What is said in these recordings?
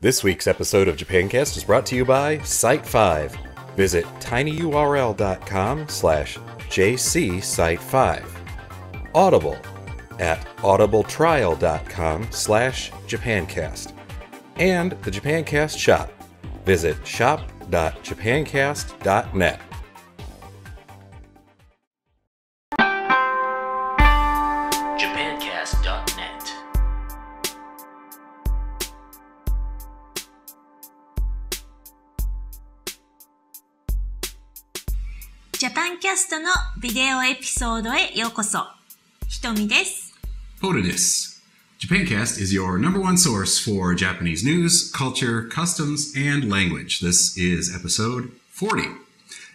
This week's episode of JapanCast is brought to you by Site5. Visit tinyurl.com/jcsite5. Audible at audibletrial.com/JapanCast. And the JapanCast shop. Visit shop.japancast.net. JapanCast.net。 JapanCast のビデオエピソードへようこそ。ひとみです。Hoda desu. JapanCast is your number one source for Japanese news, culture, customs, and language. This is episode 40.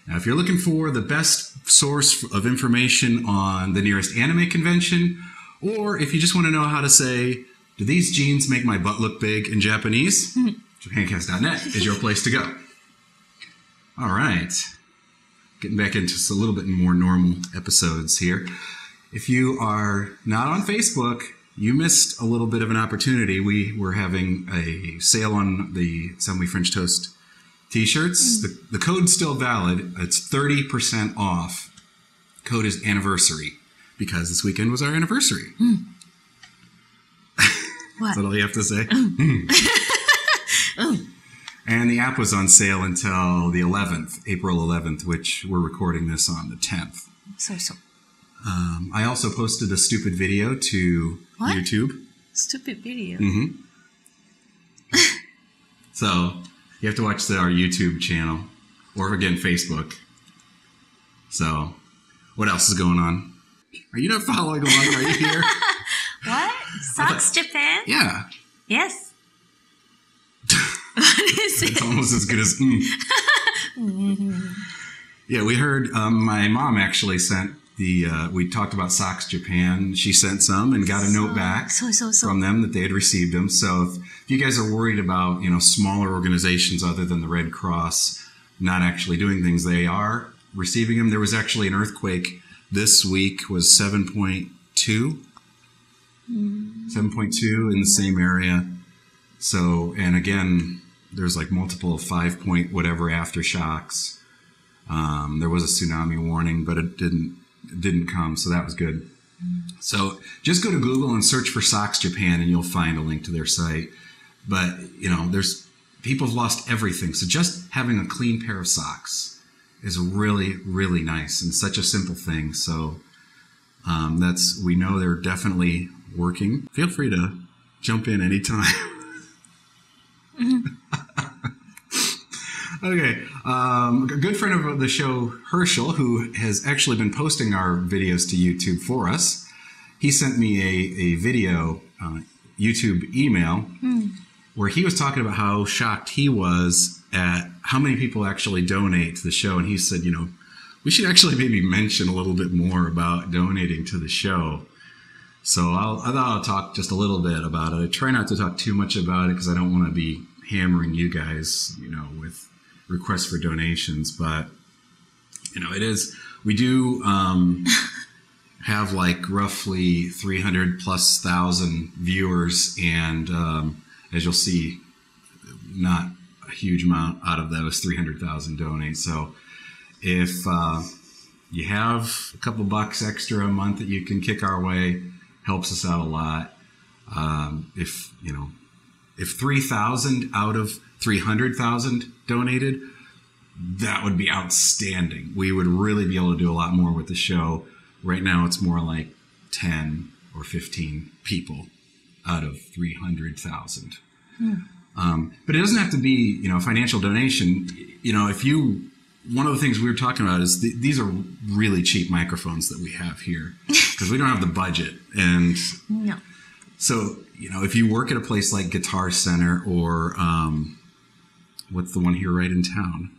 Now, if you're looking for the best source of information on the nearest anime convention, or if you just want to know how to say, do these jeans make my butt look big in Japanese? JapanCast.net is your place to go. All right. Getting back into a little bit more normal episodes here. If you are not on Facebook, you missed a little bit of an opportunity. We were having a sale on the Semi French Toast t-shirts. The code's still valid. It's 30% off. Code is anniversary because this weekend was our anniversary. What? Is that all you have to say? And the app was on sale until the 11th, April 11th, which we're recording this on the 10th. So. I also posted a stupid video to What? YouTube. Stupid video. So you have to watch our YouTube channel, or again, Facebook. So what else is going on? Are you not following along? Are you here? What? Socks Japan? Yeah. Yes. What is It's it? almost as good as Yeah, we heard my mom actually sent we talked about Socks Japan. She sent some and got a note back So. from them that they had received them. So if you guys are worried about, smaller organizations other than the Red Cross not actually doing things, they are receiving them. There was actually an earthquake this week, was 7.2. 7.2 in the same area. So, and again, there's like multiple 5 point whatever aftershocks. There was a tsunami warning, but it didn't come, so that was good. So just go to Google and search for Socks Japan, and you'll find a link to their site. But there's people have lost everything, so just having a clean pair of socks is really, really nice and such a simple thing. So we know they're definitely working. Feel free to jump in anytime. Okay, a good friend of the show, Herschel, who has actually been posting our videos to YouTube for us, he sent me a video, YouTube email, where he was talking about how shocked he was at how many people actually donate to the show. And he said, we should actually maybe mention a little bit more about donating to the show. So I thought I'll talk just a little bit about it. I try not to talk too much about it because I don't want to be hammering you guys, with requests for donations. But, it is, we do have like roughly 300,000+ viewers. And as you'll see, not a huge amount out of those 300,000 donate. So if you have a couple bucks extra a month that you can kick our way, helps us out a lot. If 3,000 out of 300,000 donated, that would be outstanding. We would really be able to do a lot more with the show. Right now, it's more like 10 or 15 people out of 300,000. But it doesn't have to be, a financial donation. One of the things we were talking about is these are really cheap microphones that we have here because we don't have the budget. And No. so, if you work at a place like Guitar Center or what's the one here right in town?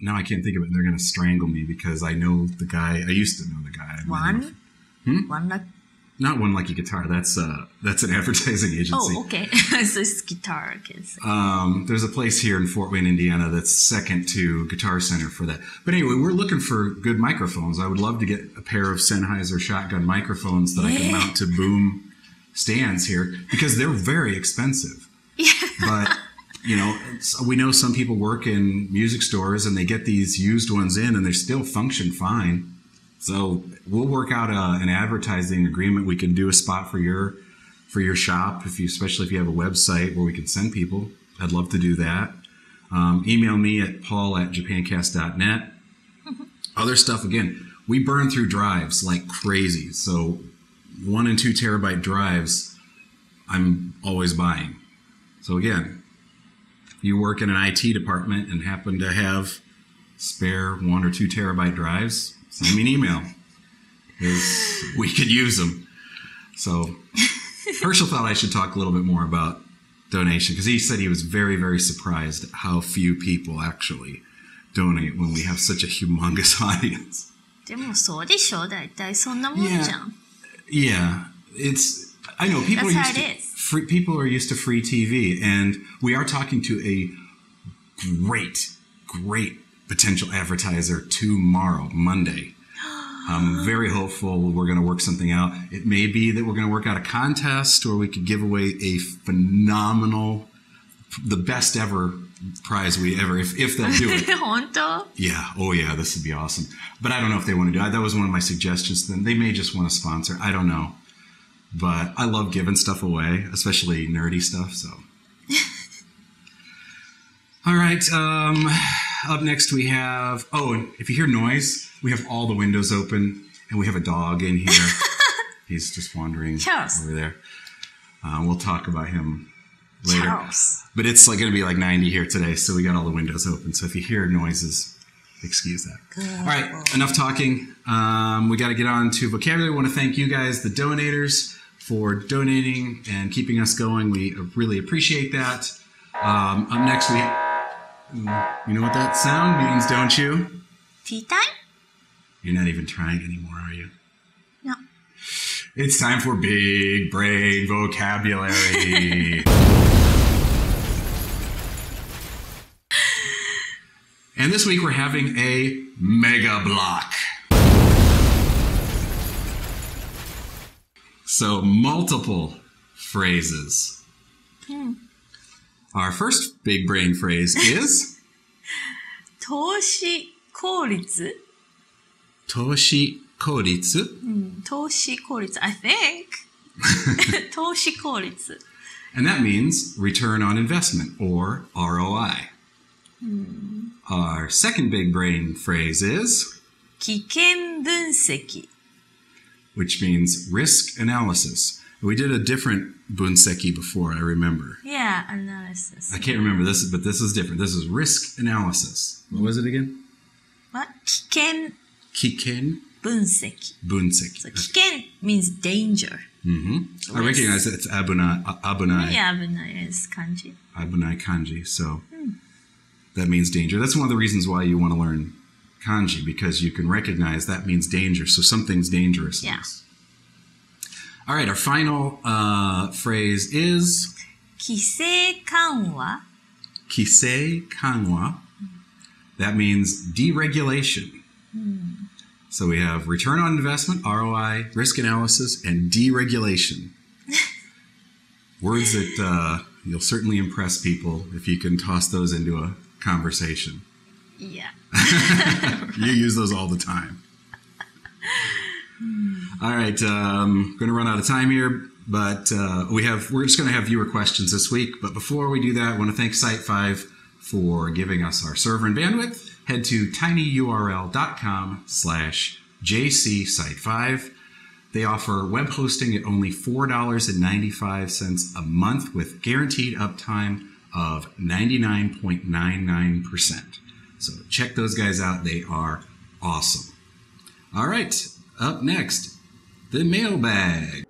Now I can't think of it, and they're going to strangle me because I know the guy. I used to know the guy. One? One like... Not One Lucky Guitar. That's an advertising agency. Oh, okay. So it's guitar. Okay. There's a place here in Fort Wayne, Indiana that's second to Guitar Center for that. But anyway, we're looking for good microphones. I would love to get a pair of Sennheiser shotgun microphones that I can mount to boom stands here because they're very expensive. But, we know some people work in music stores and they get these used ones in and they still function fine. So we'll work out an advertising agreement. We can do a spot for your shop, especially if you have a website where we can send people. I'd love to do that. Email me at paul@japancast.net. Other stuff, again, we burn through drives like crazy. So 1 and 2 terabyte drives, I'm always buying. So again, if you work in an IT department and happen to have spare 1 or 2 terabyte drives, send me an email, because we could use them. So Herschel thought I should talk a little bit more about donation, because he said he was very, very surprised at how few people actually donate when we have such a humongous audience. でもそうでしょ、だいたいそんなもんじゃん。Yeah, I know people are used to free TV, and we are talking to a great potential advertiser tomorrow, Monday. I'm very hopeful we're going to work something out. It may be that we're going to work out a contest, or we could give away a phenomenal, the best ever prize we ever, if they'll do it. 本当? Yeah. Oh yeah, this would be awesome. But I don't know if they want to do it. That was one of my suggestions. Then they may just want to sponsor. I don't know. But I love giving stuff away, especially nerdy stuff. So. All right. Up next we have, and if you hear noise, we have all the windows open and we have a dog in here. He's just wandering over there. We'll talk about him later. Charles. But it's going to be like 90 here today, so we got all the windows open. So if you hear noises, excuse that. Good. All right, enough talking. We got to get on to vocabulary. I want to thank you guys, the donators, for donating and keeping us going. We really appreciate that. Up next, you know what that sound means, don't you? Tea time? You're not even trying anymore, are you? No. It's time for Big Brain Vocabulary. And this week we're having a Megablock. So multiple phrases. Our first big brain phrase is 投資効率? 投資効率? 投資効率, I think. 投資効率. And that means return on investment, or ROI. Our second big brain phrase is 危険分析. which means risk analysis. We did a different bunseki before, I remember. Yeah, analysis. I can't remember this, but this is different. This is risk analysis. What was it again? What? 危険 Kiken 分析. bunseki. So 危険 means danger. Mm-hmm. I recognize that it's abunai. Yeah, abunai is kanji. Abunai kanji. So that means danger. That's one of the reasons why you want to learn kanji, because you can recognize that means danger. So something's dangerous. Yeah. All right, our final phrase is 規制緩和. kisei kanwa. That means deregulation. So we have return on investment, ROI, risk analysis, and deregulation. Words that you'll certainly impress people if you can toss those into a conversation. Yeah. You use those all the time. All right, going to run out of time here, but we're just going to have viewer questions this week. But before we do that, I want to thank Site5 for giving us our server and bandwidth. Head to tinyurl.com/jcsite5. They offer web hosting at only $4.95 a month with guaranteed uptime of 99.99%. So check those guys out. They are awesome. All right, up next, the mailbag.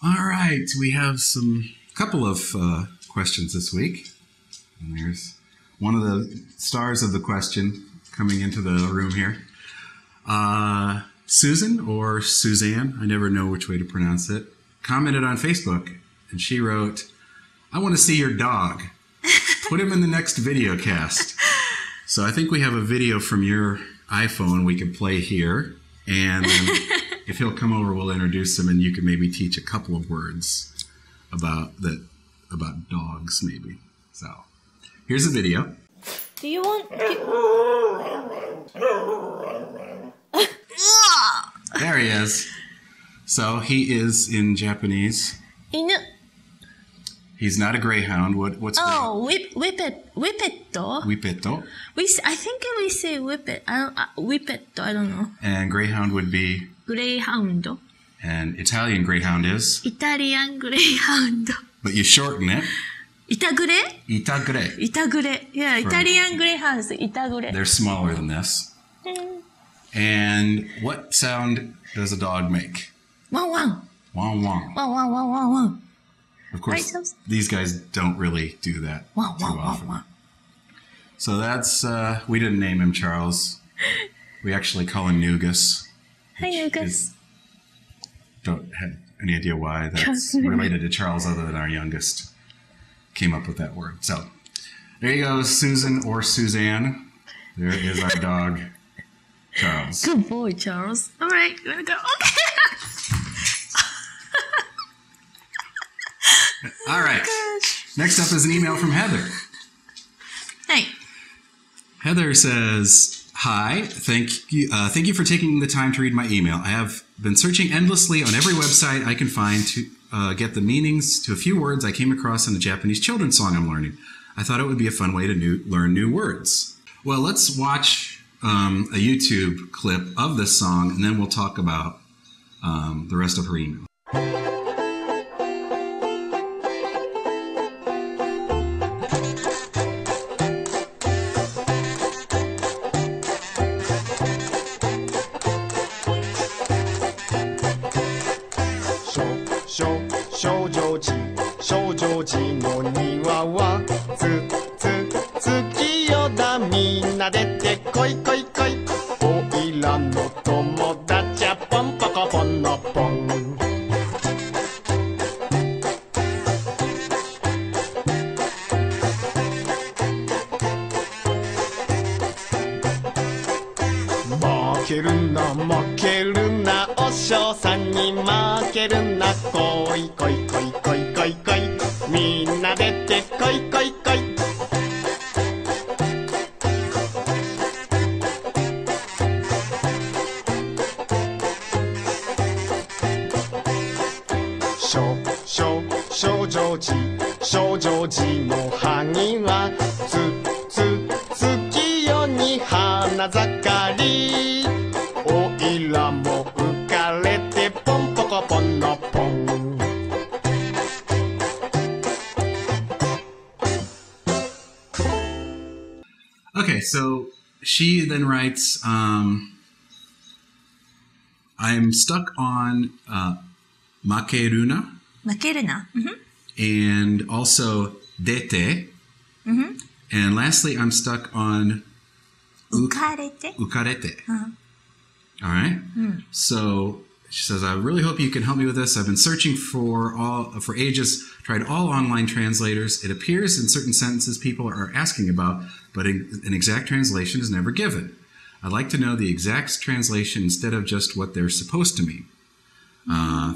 All right, we have a couple of questions this week. And there's one of the stars of the question coming into the room here. Susan, or Suzanne, I never know which way to pronounce it, commented on Facebook, and she wrote, "I want to see your dog. Put him in the next video cast." So I think we have a video from your iPhone we can play here. And then if he'll come over, we'll introduce him, and you can maybe teach a couple of words about dogs, maybe. So, here's a video. Do you want... There he is. So, he is in Japanese. 犬 He's not a greyhound. What's whippet. Whippetto. I think we say whippet. Whippet, I don't know. And greyhound would be? Greyhound. And Italian greyhound is? Italian greyhound. But you shorten it. Itagure? Itagure. Itagure. Yeah, Italian greyhound is itagure. They're smaller than this. And what sound does a dog make? Wang wang. Wang wang. Wang wang wang wang wang. Of course, these guys don't really do that too often. So that's, we didn't name him Charles. We actually call him Nugas. Hi, Nugas. Don't have any idea why that's related to Charles other than our youngest came up with that word. So there you go, Susan or Suzanne. There is our dog, Charles. Good boy, Charles. All right, you want to go? Okay. All right. Next up is an email from Heather. Hey. Heather says, "Hi, thank you for taking the time to read my email. I have been searching endlessly on every website I can find to get the meanings to a few words I came across in a Japanese children's song I'm learning. I thought it would be a fun way to learn new words." Well, let's watch a YouTube clip of this song, and then we'll talk about the rest of her email. Okay, so she then writes, I'm stuck on makeruna. Makeruna. Mm-hmm. And also dete. Mm-hmm. And lastly, I'm stuck on ukarete. Ukarete. Uh-huh. All right. Mm. So she says, I really hope you can help me with this. I've been searching for ages, tried all online translators. It appears in certain sentences people are asking about, but an exact translation is never given. I'd like to know the exact translation instead of just what they're supposed to mean.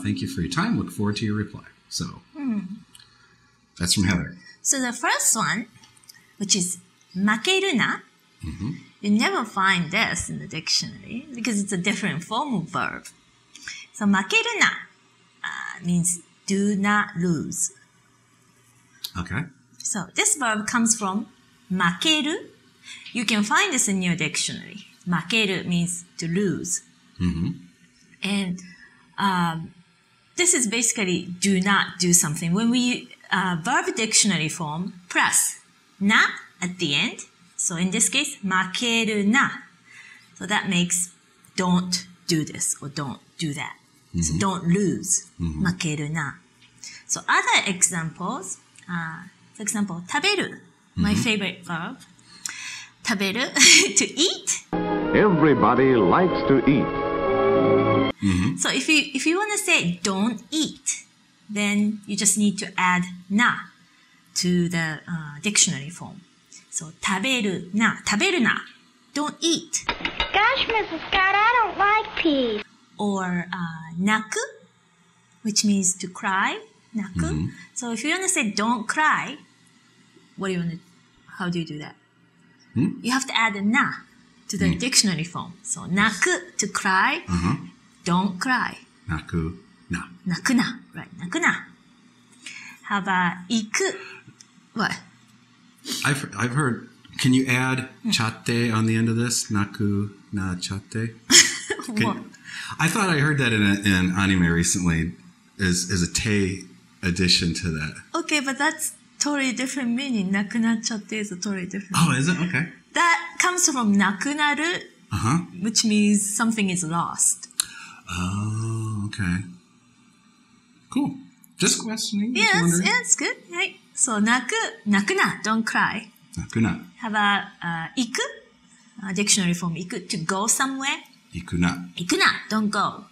Thank you for your time. Look forward to your reply. So that's from Heather. So the first one, which is makeruna, mm-hmm. You never find this in the dictionary because it's a different form of verb. So makeruna means do not lose. Okay. So this verb comes from makeru. You can find this in your dictionary. Makeru means to lose. Mm-hmm. And this is basically do not do something. When we verb dictionary form plus na at the end. So in this case, makeru na. So that makes don't do this or don't do that. Mm-hmm. So don't lose. Mm-hmm. Makeru na. So other examples, for example, taberu, mm-hmm. my favorite verb. Taberu, to eat. Everybody likes to eat. Mm-hmm. So if you want to say don't eat, then you just need to add na to the dictionary form. So taberu na, don't eat. Gosh, Mrs. Scott, I don't like peas. or naku, which means to cry, naku. So if you want to say don't cry, how do you do that? You have to add a na to the dictionary form. So naku, to cry, don't cry. Naku na. Naku na, right, naku na. How about iku? What? I've heard, can you add chatte on the end of this? Naku na chatte? What? I thought I heard that in an anime recently as a te addition to that. Okay, but that's totally different meaning. Nakunachatte is a totally different meaning. Oh, is it? Okay. That comes from nakunaru, which means something is lost. Oh, okay. Cool. Just questioning. Just Yes, wondering. yeah, it's good. Right. So nakuna, don't cry. Naku na. How about iku? Dictionary form iku, to go somewhere. Iku na. Ikuna, don't go.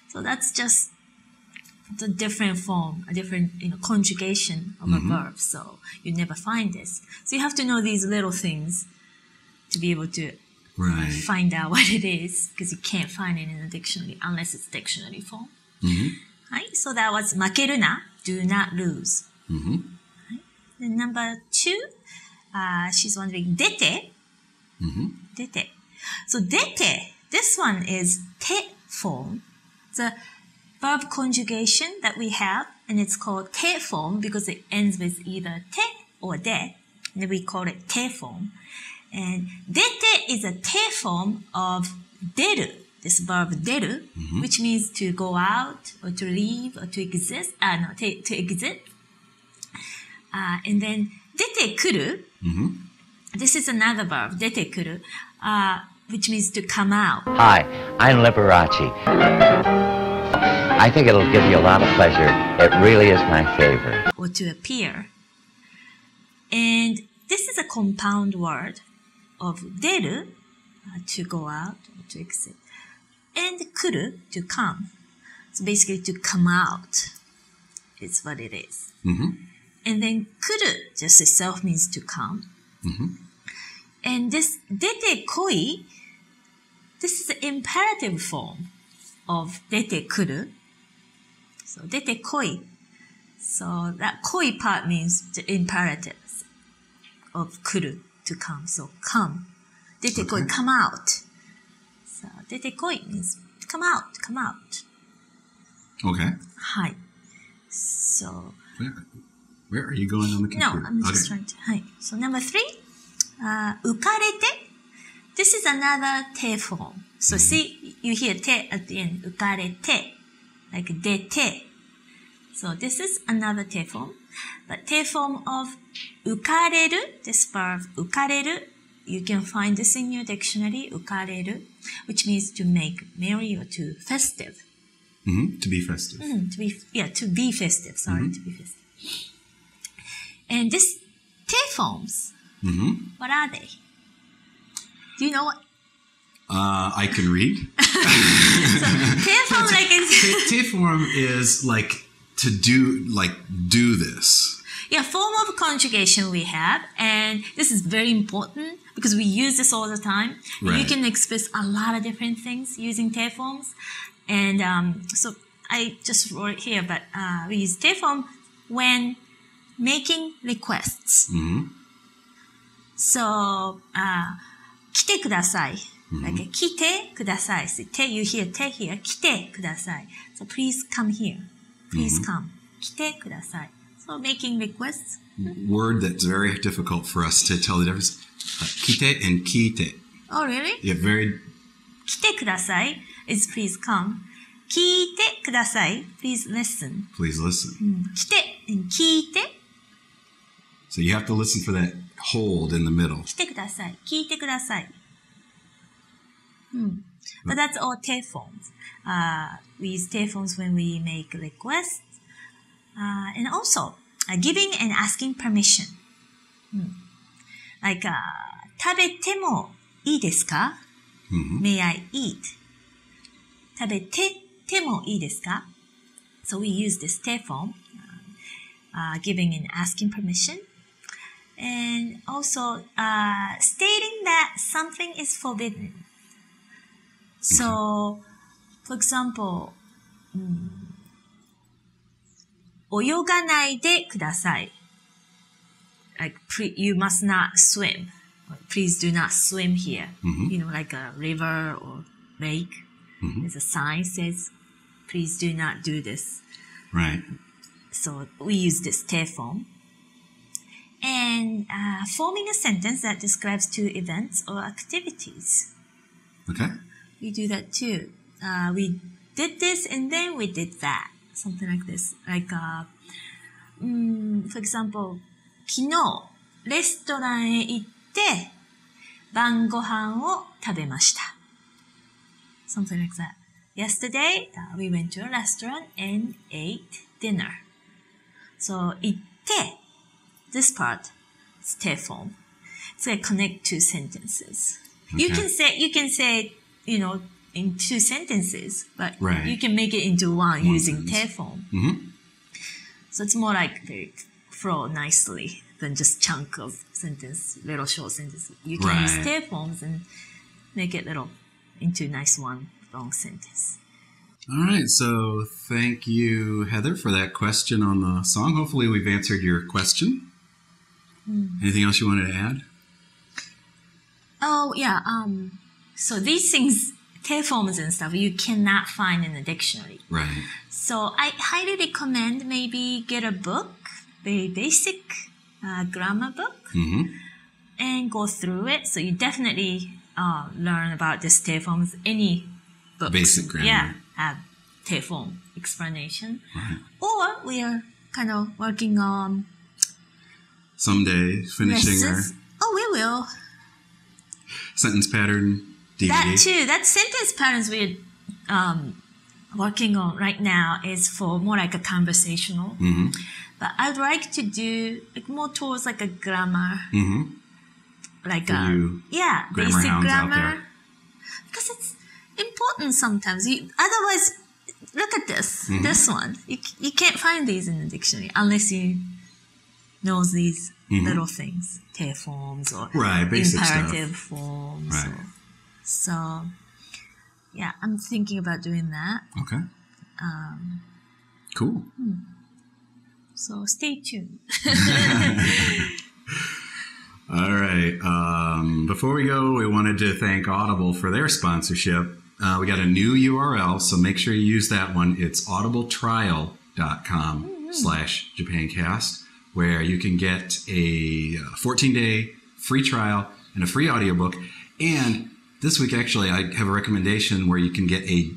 So that's just the different form, a different conjugation of a verb. So you never find this. So you have to know these little things to be able to Right. find out what it is, because you can't find it in a dictionary unless it's dictionary form. So that was makeru na, do not lose. Then number 2, she's wondering dete. Dete. So dete, this one is te form. It's a verb conjugation that we have, and it's called te form because it ends with either te or de, and we call it te form. And dete is a te form of deru, this verb deru, which means to go out or to leave or to exist. To exit. And then dete kuru, this is another verb, dete kuru, which means to come out. Hi, I'm Liberace. I think it'll give you a lot of pleasure. It really is my favorite. Or to appear. And this is a compound word of deru, to go out or to exit, and kuru, to come. So basically to come out is what it is. And then kuru just itself means to come. And this dete koi, this is the imperative form of dete kuru. So dete koi. So that koi part means the imperatives of kuru, to come. So come. Dete koi, come out. So dete koi means come out, come out. Okay. Hi. So Where are you going on the computer? no, I'm just trying to. Hi. So number 3, ukarete. This is another te form. So see, you hear te at the end. Ukarete, like dete. So this is another te form. But te form of ukareru, this verb ukareru, you can find this in your dictionary, ukareru, which means to make merry or to festive. To be festive. To be festive. Sorry, to be festive. And this te forms, what are they? Do you know what? I can read. Te form, like it's Te form is like to do this. yeah, form of conjugation we have, and this is very important because we use this all the time. Right. You can express a lot of different things using te forms, and so I just wrote it here, but we use te form when making requests. So, 来てください. Like, 来てください. So, te, you hear te here. 来てください. So, please come here. Please come. 来てください. So, making requests. Word that's very difficult for us to tell the difference. Kite and kite. Oh, really? Yeah, very. 来てください is please come. 聞いてください. Please listen. Please listen. 来て and 聞いて So you have to listen for that hold in the middle. 来てください. 聞いてください. But that's all te forms. We use te forms when we make requests. And also, giving and asking permission. Like, 食べてもいいですか? May I eat? 食べてもいいですか? So we use this te form, giving and asking permission. And also, stating that something is forbidden. So, For example, 泳がないでください. Like, you must not swim. Please do not swim here. You know, like a river or lake. There's a sign says, please do not do this. Right. So we use this te form. And forming a sentence that describes two events or activities. Okay. We do that too. We did this and then we did that. Something like this. Like, for example, 昨日、レストランへ行って、晩ご飯を食べました。Something like that. Yesterday, we went to a restaurant and ate dinner. So, 行って、this part is te form. It's like connect two sentences. Okay. You can say, you know, in two sentences, but right. you can make it into one using sentence. te form. So it's more like they flow nicely than just chunk of sentence, little short sentence. You can use te forms and make it little into nice one long sentence. All right, so thank you, Heather, for that question on the song. Hopefully we've answered your question. Anything else you wanted to add? Oh, yeah. So these things, te forms and stuff, you cannot find in the dictionary. Right. So I highly recommend maybe get a book, very basic grammar book, and go through it. So you definitely learn about this te forms. Any books, basic grammar. Yeah, have te form explanation. Right. Or we are kind of working on someday finishing lessons. Oh, we will. Sentence pattern DVD. That too. That sentence patterns we're working on right now is for more like a conversational. But I'd like to do like more towards like a grammar. Like basic grammar. Because it's important sometimes. Otherwise, look at this. This one. You can't find these in the dictionary unless you know these little things. Te forms or basic imperative stuff. Forms. Right. So, yeah, I'm thinking about doing that. Okay. Cool. So stay tuned. All right. Before we go, we wanted to thank Audible for their sponsorship. We got a new URL, so make sure you use that one. It's audibletrial.com/JapanCast, where you can get a 14-day free trial and a free audiobook. And this week, actually, I have a recommendation where you can get a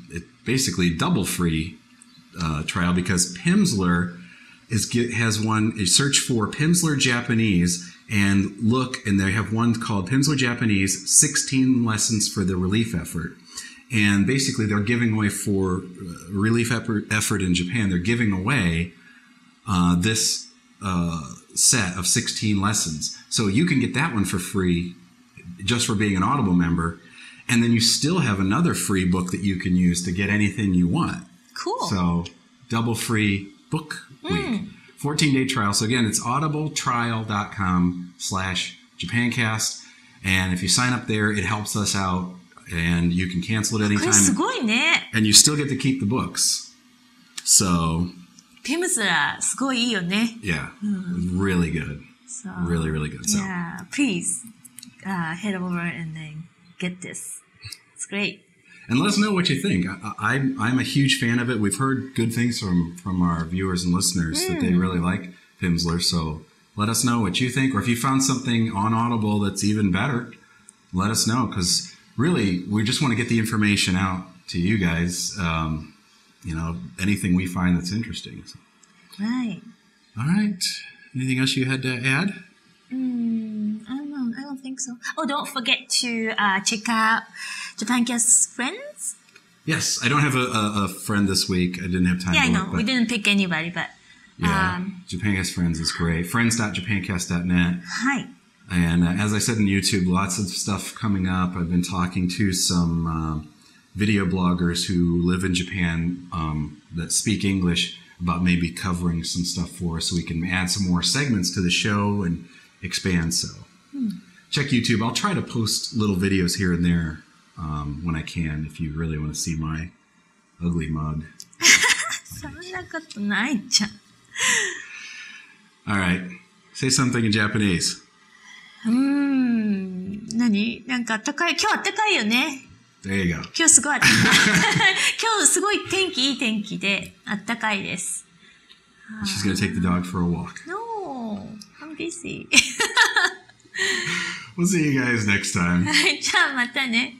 basically double free trial, because Pimsleur has one. Search for Pimsleur Japanese and look, and they have one called Pimsleur Japanese 16 Lessons for the Relief Effort. And basically, they're giving away for relief effort in Japan. They're giving away this set of 16 lessons. So you can get that one for free just for being an Audible member. And then you still have another free book that you can use to get anything you want. Cool. So double free book week. 14-day trial. So again, it's audibletrial.com/JapanCast. And if you sign up there, it helps us out. And you can cancel it anytime. すごいね。 And you still get to keep the books. So, Pimsleur すごいいいよね。 yeah, really good. So, Really, really good. So, yeah, please head over and then get this. It's great. and let us know what you think. I'm a huge fan of it. We've heard good things from our viewers and listeners that they really like Pimsleur. So let us know what you think. Or if you found something on Audible that's even better, let us know. Because really, we just want to get the information out to you guys. Anything we find that's interesting. So. Right. All right. Anything else you had to add? I don't know. I don't think so. Oh, don't forget to check out JapanCast Friends. Yes. I don't have a friend this week. I didn't have time Yeah, to I know. look, We but didn't pick anybody, but... yeah, JapanCast Friends is great. Friends.japancast.net. Hi. And as I said in YouTube, lots of stuff coming up. I've been talking to some video bloggers who live in Japan that speak English about maybe covering some stuff for us so we can add some more segments to the show and expand. So check YouTube. I'll try to post little videos here and there when I can if you really want to see my ugly mug. そんなことないじゃん。All right. Say something in Japanese. 何なんか今日あったかいよね。There you go. 今日すごいあったかい。今日すごいいい天気であったかいです。She's going to take the dog for a walk. No, I'm busy. We'll see you guys next time. はい、じゃあまたね。